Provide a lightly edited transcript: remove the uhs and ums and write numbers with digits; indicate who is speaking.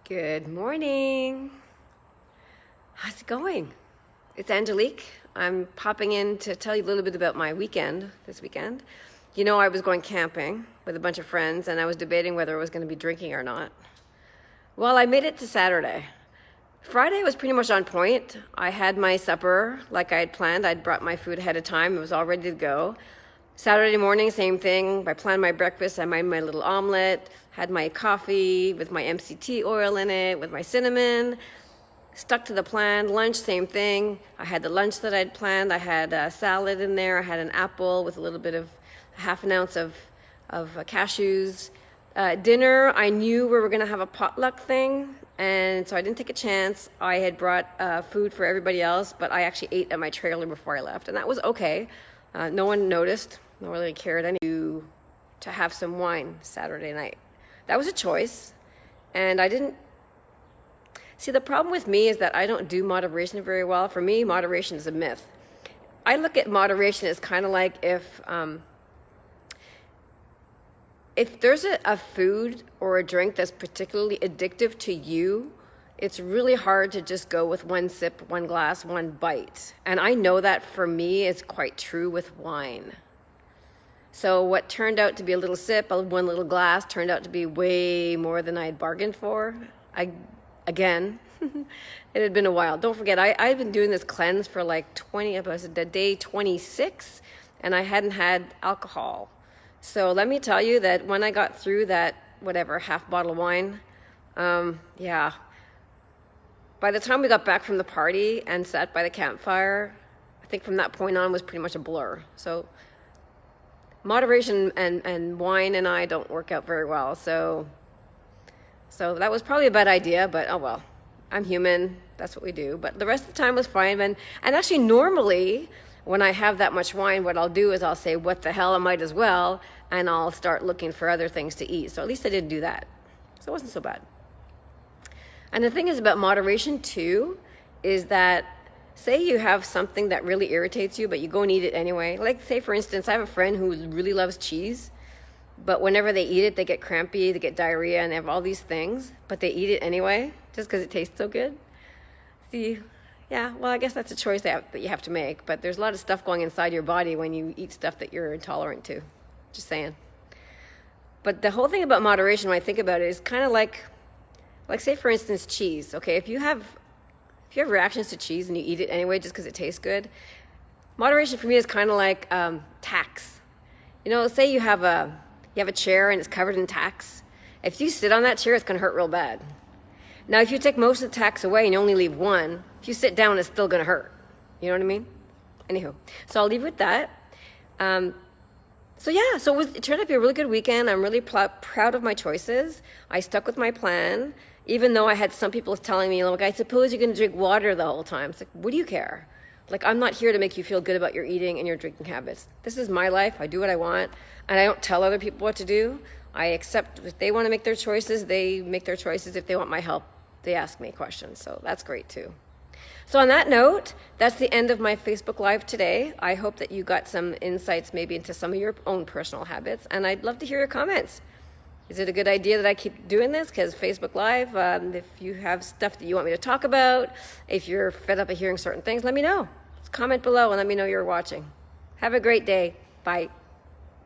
Speaker 1: Good morning. How's it going? It's Angelique. I'm popping in to tell you a little bit about my weekend this weekend. You know, I was going camping with a bunch of friends and I was debating whether I was going to be drinking or not. Well, I made it to Saturday. Friday was pretty much on point. I had my supper like I had planned. I'd brought my food ahead of time. It was all ready to go. Saturday morning, same thing. I planned my breakfast. I made my little omelet, had my coffee with my MCT oil in it, with my cinnamon. Stuck to the plan. Lunch, same thing. I had the lunch that I'd planned. I had a salad in there. I had an apple with a little bit of half an ounce of cashews. Dinner, I knew we were going to have a potluck thing, and so I didn't take a chance. I had brought food for everybody else, but I actually ate at my trailer before I left, and that was okay. No one noticed. No one really cared. I knew to have some wine Saturday night. That was a choice, and I didn't. See, the problem with me is that I don't do moderation very well. For me, moderation is a myth. I look at moderation as kind of like if there's a food or a drink that's particularly addictive to you, it's really hard to just go with one sip, one glass, one bite. And I know that for me is quite true with wine. So what turned out to be a little sip, one little glass, turned out to be way more than I had bargained for. Again, it had been a while. Don't forget, I've been doing this cleanse for like day 26, and I hadn't had alcohol. So let me tell you that when I got through that, half bottle of wine, by the time we got back from the party and sat by the campfire, I think from that point on was pretty much a blur. So moderation and wine and I don't work out very well. So that was probably a bad idea, but oh well. I'm human. That's what we do. But the rest of the time was fine. And actually, normally, when I have that much wine, what I'll do is I'll say, what the hell, I might as well, and I'll start looking for other things to eat. So at least I didn't do that. So it wasn't so bad. And the thing is about moderation, too, is that say you have something that really irritates you, but you go and eat it anyway. Like, say, for instance, I have a friend who really loves cheese, but whenever they eat it, they get crampy, they get diarrhea, and they have all these things, but they eat it anyway, just because it tastes so good. See, yeah, well, I guess that's a choice that you have to make, but there's a lot of stuff going inside your body when you eat stuff that you're intolerant to. Just saying. But the whole thing about moderation, when I think about it, is kind of like say, for instance, cheese. Okay, if you have reactions to cheese and you eat it anyway just because it tastes good, moderation for me is kind of like tacks. You know, say you have a chair and it's covered in tacks. If you sit on that chair, it's going to hurt real bad. Now, if you take most of the tacks away and you only leave one, if you sit down, it's still going to hurt. You know what I mean? Anywho, so I'll leave with that. So it turned out to be a really good weekend. I'm really proud of my choices. I stuck with my plan, even though I had some people telling me, like, I suppose you're going to drink water the whole time. It's like, what do you care? Like, I'm not here to make you feel good about your eating and your drinking habits. This is my life. I do what I want, and I don't tell other people what to do. I accept if they want to make their choices, they make their choices. If they want my help, they ask me questions. So that's great, too. So on that note, that's the end of my Facebook Live today. I hope that you got some insights maybe into some of your own personal habits, and I'd love to hear your comments. Is it a good idea that I keep doing this? Because Facebook Live, if you have stuff that you want me to talk about, if you're fed up of hearing certain things, let me know. Just comment below and let me know you're watching. Have a great day. Bye.